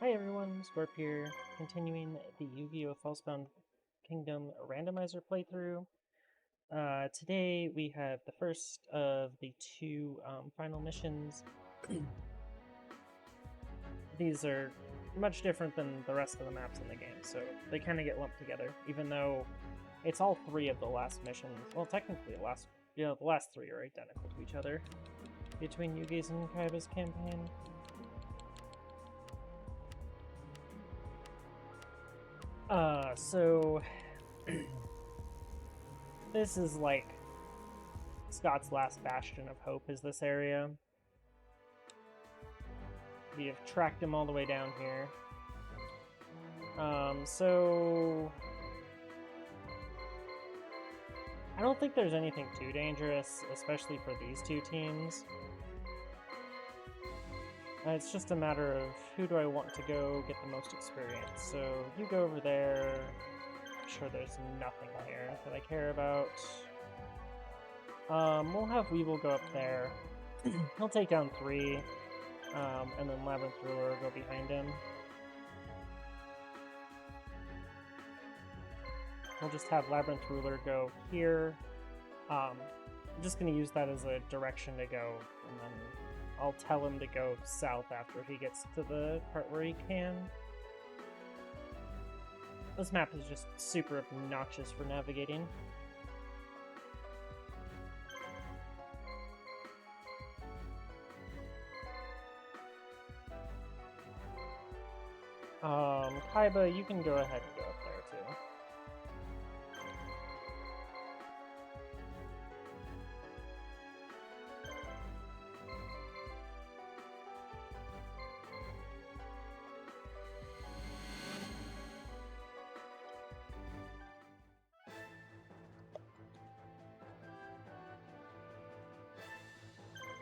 Hi everyone, Scorp here, continuing the Yu-Gi-Oh! Falsebound Kingdom Randomizer playthrough. Today we have the first of the two final missions. These are much different than the rest of the maps in the game, so they kind of get lumped together, even though it's all three of the last missions. Well, technically the last three are identical to each other between Yugi's and Kaiba's campaign. So this is like Scott's last bastion of hope is this area. We have tracked him all the way down here. So I don't think there's anything too dangerous, especially for these two teams. It's just a matter of who do I want to go get the most experience. So you go over there. I'm sure there's nothing here that I care about. We'll have Weevil go up there. He'll take down 3, and then Labyrinth Ruler will go behind him. We'll just have Labyrinth Ruler go here. I'm just going to use that as a direction to go, and then I'll tell him to go south after he gets to the part where he can. This map is just super obnoxious for navigating. Kaiba, you can go ahead and go up there too.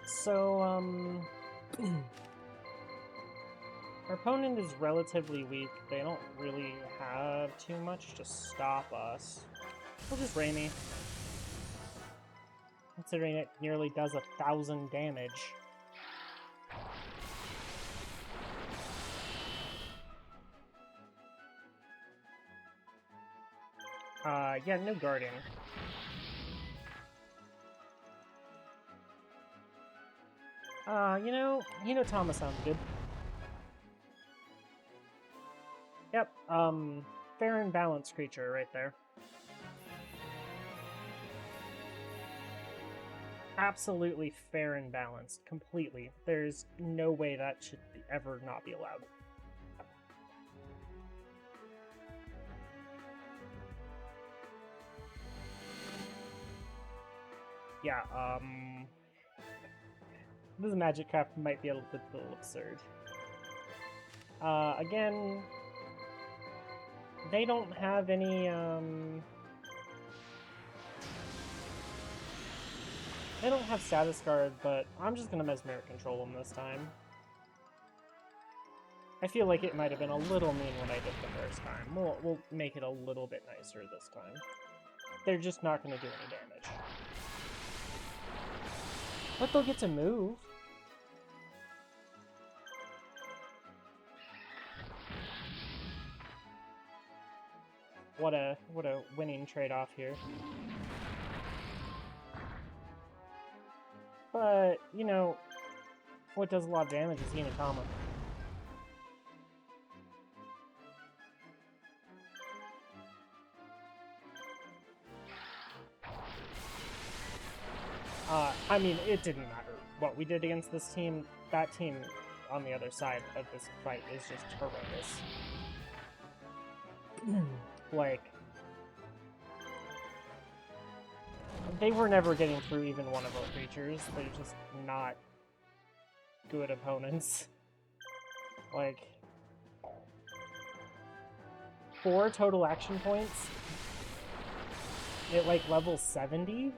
So, our opponent is relatively weak. They don't really have too much to stop us. We'll just Raimi. Considering it nearly does 1,000 damage. Yeah, no Guardian. You know Thomas sounds good. Yep, fair and balanced creature right there. Absolutely fair and balanced, completely. There's no way that should ever not be allowed. Yeah, this Magic Craft might be a little absurd. Again, they don't have any, they don't have Status Guard, but I'm just gonna Mesmeric Control them this time. I feel like it might have been a little mean what I did the first time. We'll make it a little bit nicer this time. They're just not gonna do any damage. But they'll get to move. What a winning trade-off here. But, you know, what does a lot of damage is Hinatama. I mean, it didn't matter what we did against this team. That team on the other side of this fight is just horrendous. Like, they were never getting through even one of our creatures. They're just not good opponents. Like, 4 total action points at like level 70?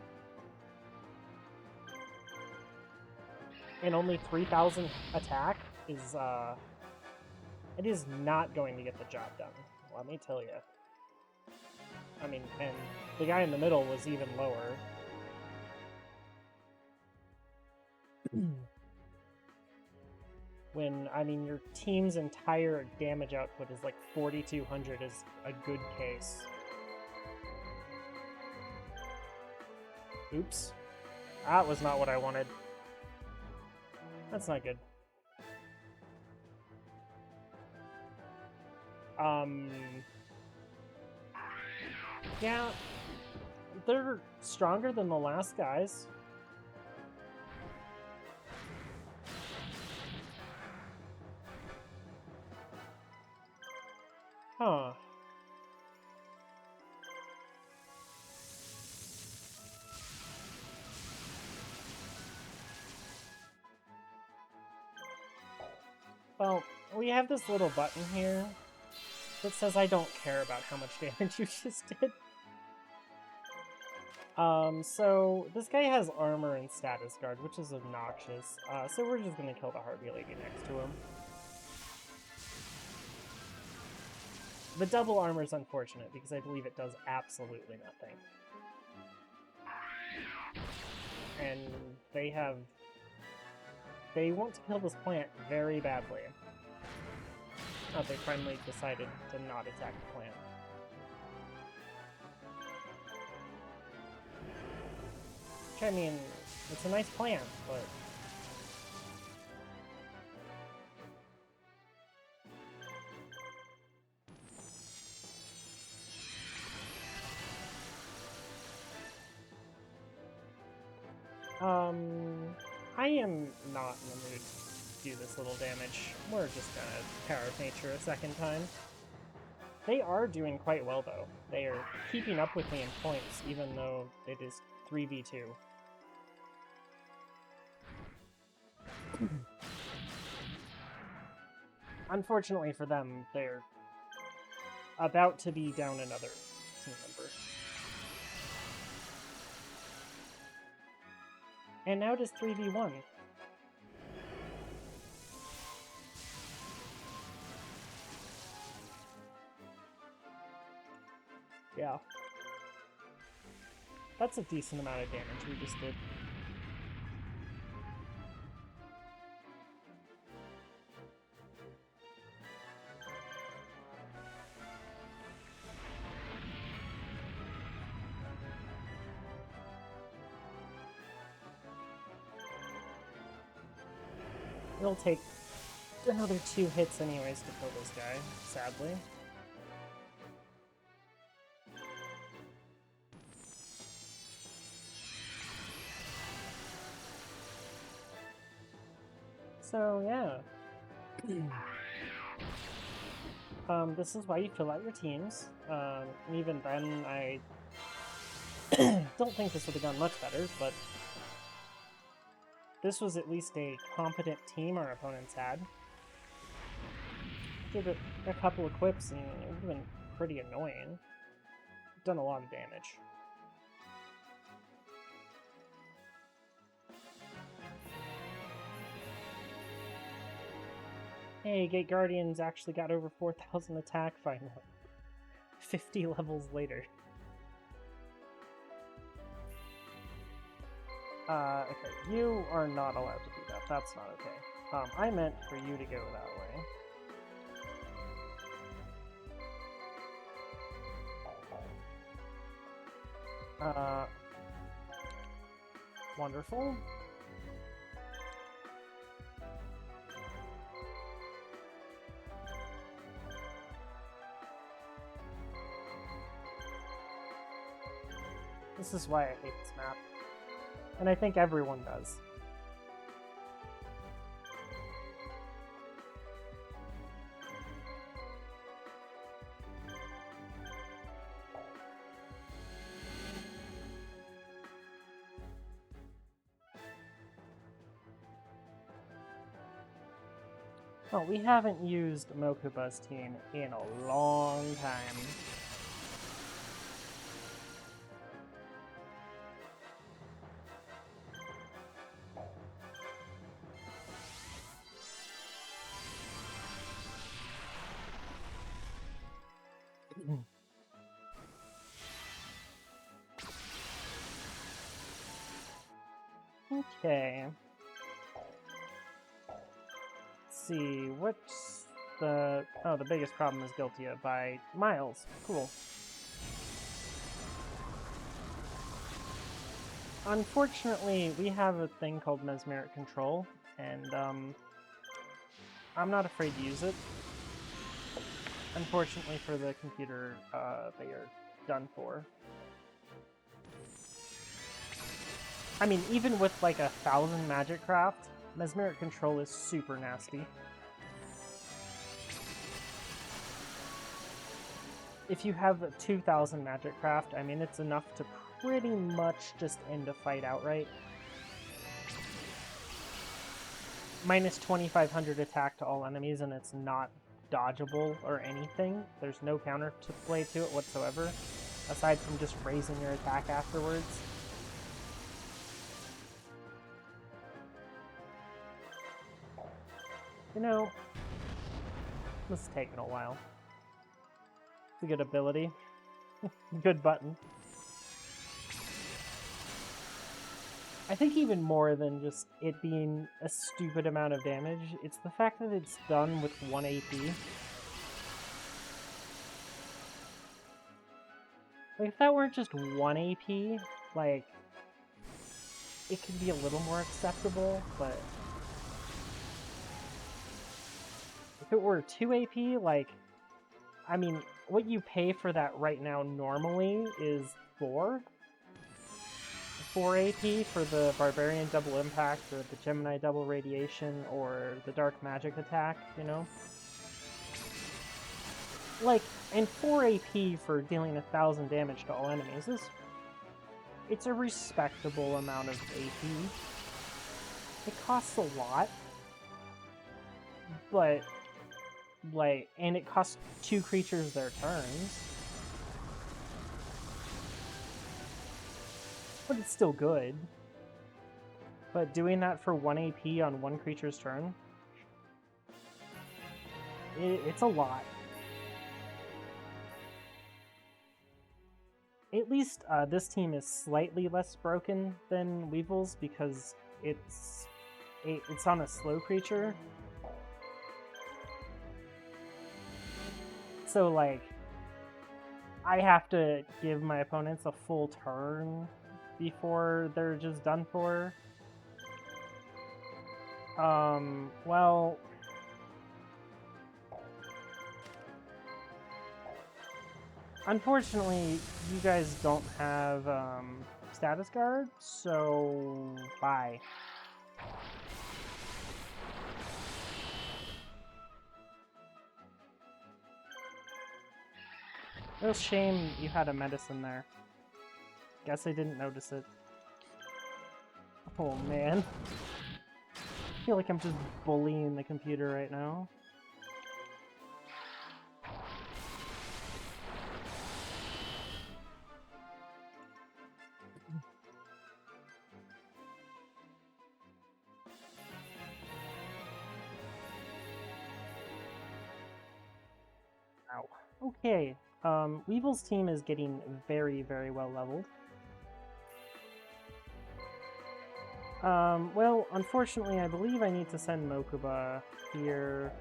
And only 3,000 attack is, it is not going to get the job done, let me tell you. I mean, and the guy in the middle was even lower. When, I mean, your team's entire damage output is like 4,200 is a good case. Oops. That was not what I wanted. That's not good. Yeah, they're stronger than the last guys. Huh. Well, we have this little button here that says I don't care about how much damage you just did. So this guy has armor and status guard, which is obnoxious. So we're just gonna kill the Harpy Lady next to him. The double armor is unfortunate because I believe it does absolutely nothing. And they want to kill this plant very badly. Oh, they finally decided to not attack the plant. Which, I mean, it's a nice plant, but... I am not in the mood to do this little damage. We're just gonna Power of Nature a second time. They are doing quite well, though. They are keeping up with me in points, even though it is 3v2. Unfortunately for them, they're about to be down another team member. And now it is 3v1. Yeah. That's a decent amount of damage we just did. It'll take another 2 hits anyways to kill this guy, sadly. So, yeah. This is why you fill out your teams. Even then, I don't think this would have gone much better, but this was at least a competent team our opponents had. Give it a couple of quips and it would have been pretty annoying. Done a lot of damage. Hey, Gate Guardians actually got over 4,000 attack finally. 50 levels later. Okay, you are not allowed to do that. That's not okay. I meant for you to go that way. Wonderful. This is why I hate this map. And I think everyone does. Well, we haven't used Mokuba's team in a long time. Okay. see, what's the... Oh, the biggest problem is Guiltia by miles. Cool. Unfortunately, we have a thing called Mesmeric Control, and I'm not afraid to use it. Unfortunately for the computer, they are done for. I mean, even with like 1,000 Magic Craft, Mesmeric Control is super nasty. If you have 2,000 Magic Craft, I mean, it's enough to pretty much just end a fight outright. Minus 2,500 attack to all enemies, and it's not dodgeable or anything. There's no counter to play to it whatsoever, aside from just raising your attack afterwards. You know, this is taking a while. It's a good ability. Good button. I think even more than just it being a stupid amount of damage, it's the fact that it's done with 1 AP. Like, if that weren't just 1 AP, like, it could be a little more acceptable, but... if it were 2 AP, like, I mean, what you pay for that right now normally is 4 AP for the Barbarian Double Impact, or the Gemini Double Radiation, or the Dark Magic Attack, you know? Like, and 4 AP for dealing 1,000 damage to all enemies is... it's a respectable amount of AP. It costs a lot, but... like, and it costs 2 creatures their turns. But it's still good. But doing that for 1 AP on 1 creature's turn, it's a lot. At least this team is slightly less broken than Weevil's because it's on a slow creature. So, like, I have to give my opponents a full turn before they're just done for. Well... unfortunately, you guys don't have, status guard, so... bye. Real shame you had a medicine there. Guess I didn't notice it. Oh man. I feel like I'm just bullying the computer right now. Ow. Okay. Weevil's team is getting very, very well leveled. Well, unfortunately, I believe I need to send Mokuba here.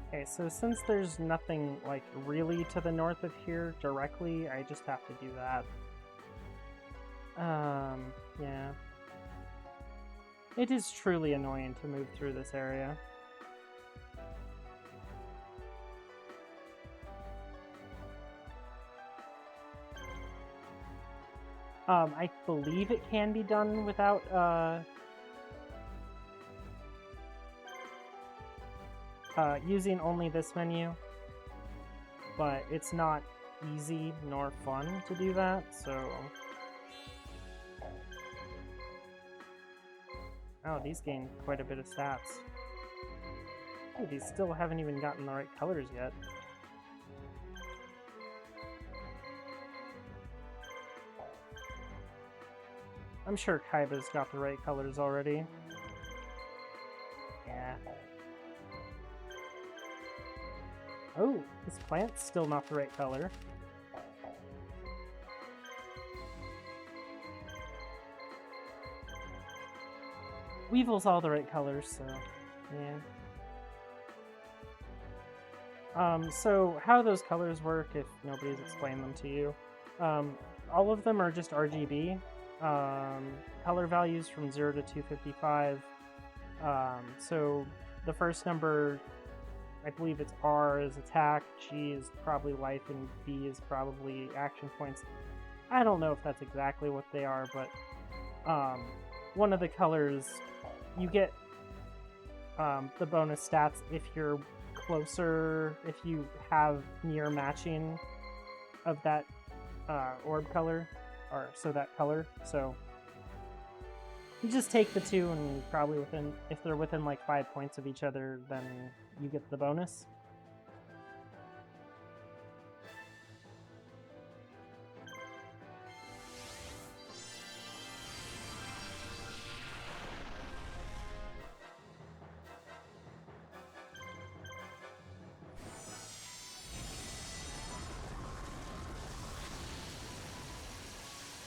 Okay, so since there's nothing, like, really to the north of here directly, I just have to do that. Yeah. It is truly annoying to move through this area. I believe it can be done without, using only this menu, but it's not easy nor fun to do that, so... oh, these gain quite a bit of stats. Ooh, these still haven't even gotten the right colors yet. I'm sure Kaiba's got the right colors already. Oh, this plant's still not the right color. Weevil's all the right colors, so yeah. So how those colors work, if nobody's explained them to you, all of them are just RGB. Color values from 0 to 255. So the first number, I believe it's R is attack, G is probably life, and B is probably action points. I don't know if that's exactly what they are, but one of the colors, you get the bonus stats if you're closer, if you have near matching of that orb color, or so that color. So you just take the two, and probably if they're within like 5 points of each other, then you get the bonus.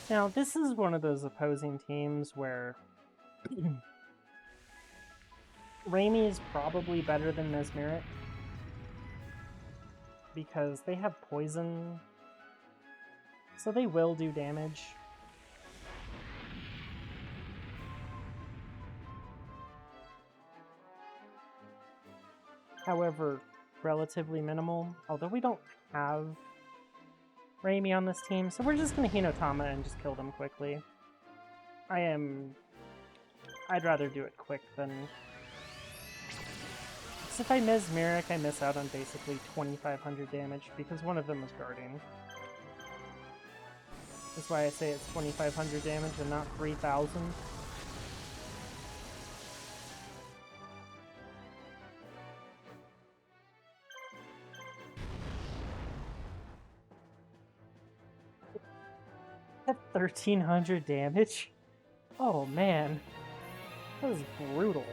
Now, this is one of those opposing teams where Raimi is probably better than Mesmeric because they have poison, so they will do damage. However, relatively minimal, although we don't have Raimi on this team, so we're just going to Hinotama and just kill them quickly. I'd rather do it quick than... So if I Mesmeric, I miss out on basically 2,500 damage, because one of them is guarding. That's why I say it's 2,500 damage and not 3,000. At 1,300 damage? Oh man, that was brutal.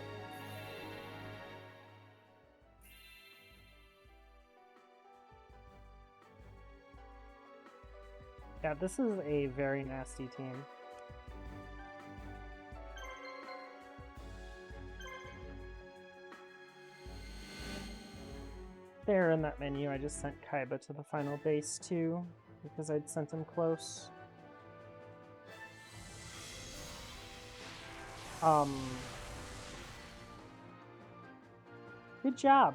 Yeah, this is a very nasty team. There in that menu, I just sent Kaiba to the final base too, because I'd sent him close. Good job.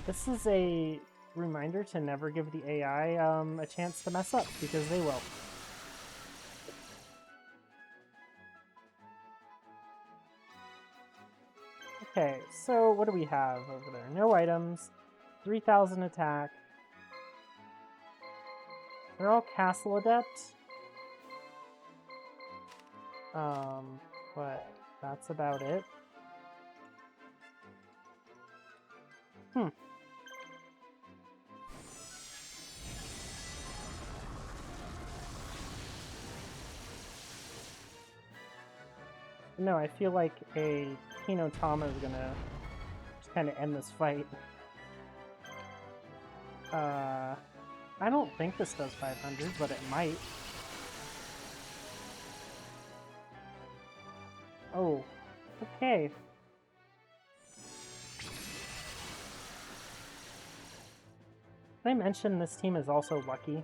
This is a reminder to never give the AI a chance to mess up, because they will. Okay, so what do we have over there? No items, 3,000 attack. They're all Castle Adept. But that's about it. No, I feel like a Hinotama is gonna just kind of end this fight. I don't think this does 500, but it might. Oh, okay. Did I mention this team is also lucky?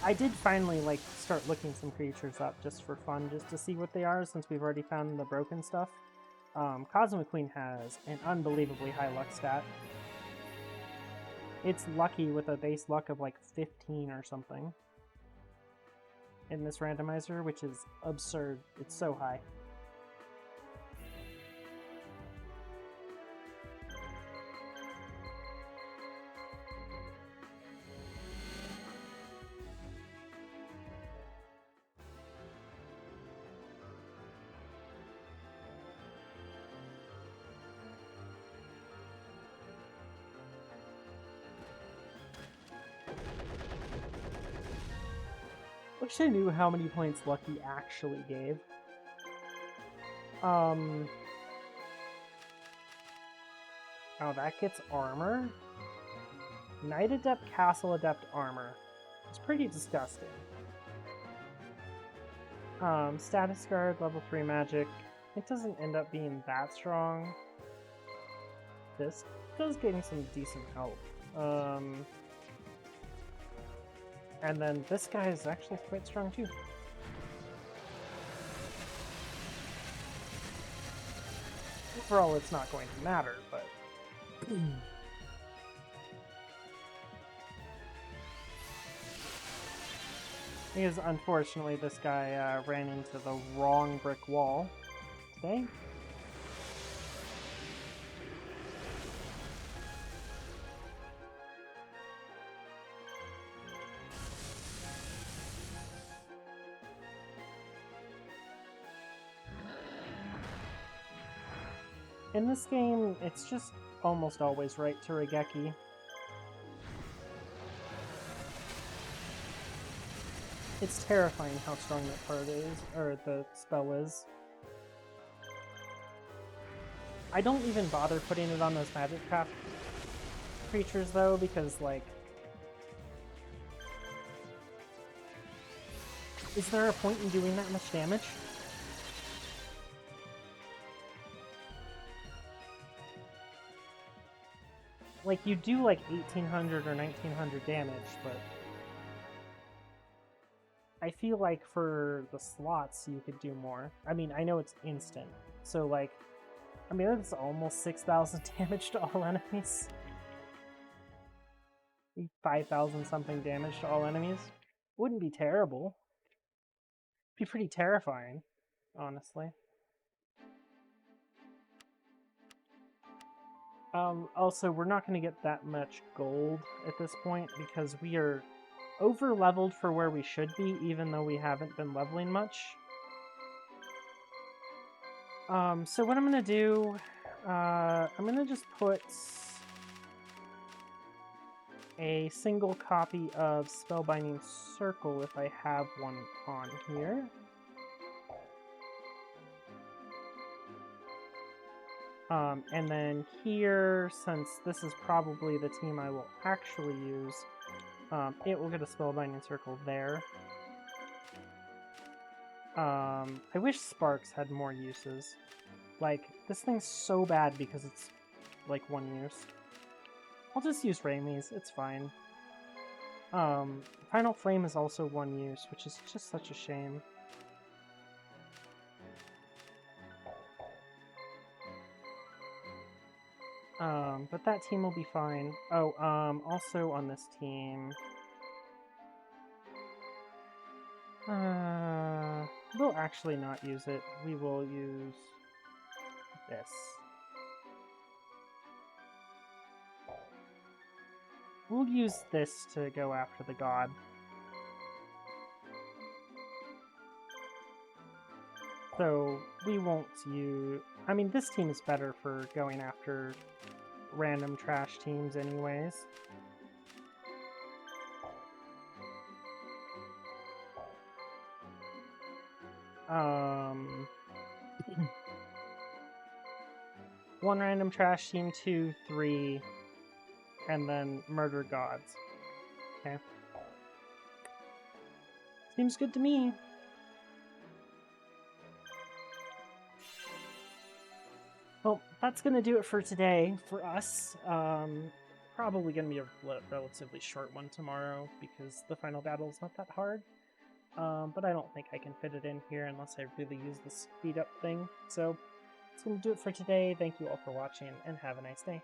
I did finally, like, start looking some creatures up just for fun, just to see what they are, since we've already found the broken stuff. Cosmic Queen has an unbelievably high luck stat. It's lucky with a base luck of, like, 15 or something in this randomizer, which is absurd. It's so high. Wish I knew how many points Lucky actually gave. Oh, that gets armor? Knight Adept, Castle Adept armor. It's pretty disgusting. Status guard, level 3 magic. It doesn't end up being that strong. This does gain some decent health. And then this guy is actually quite strong too. Overall, it's not going to matter, but... Because unfortunately this guy ran into the wrong brick wall today. In this game, it's just almost always right to Regeki. It's terrifying how strong that card is, or the spell is. I don't even bother putting it on those magic craft creatures though, because like... Is there a point in doing that much damage? Like, you do like 1800 or 1900 damage, but... I feel like for the slots you could do more. I mean, I know it's instant, so like... I mean, that's almost 6,000 damage to all enemies. 5,000 something damage to all enemies. Wouldn't be terrible. Be pretty terrifying, honestly. Also, we're not going to get that much gold at this point because we are over-leveled for where we should be, even though we haven't been leveling much. So what I'm going to do, I'm going to just put a single copy of Spellbinding Circle if I have one on here. And then here, since this is probably the team I will actually use, it will get a Spellbinding Circle there. I wish Sparks had more uses. Like, this thing's so bad because it's, like, one use. I'll just use Raimi's, it's fine. Final Flame is also one use, which is just such a shame. But that team will be fine. Oh, also on this team... we'll actually not use it. We will use this. We'll use this to go after the god. So, we won't use... I mean, this team is better for going after random trash teams anyways. One random trash team, 2, 3, and then murder gods. Okay. Seems good to me. Well, that's going to do it for today for us. Probably going to be a relatively short one tomorrow because the final battle is not that hard. But I don't think I can fit it in here unless I really use the speed up thing. So, that's going to do it for today. Thank you all for watching and have a nice day.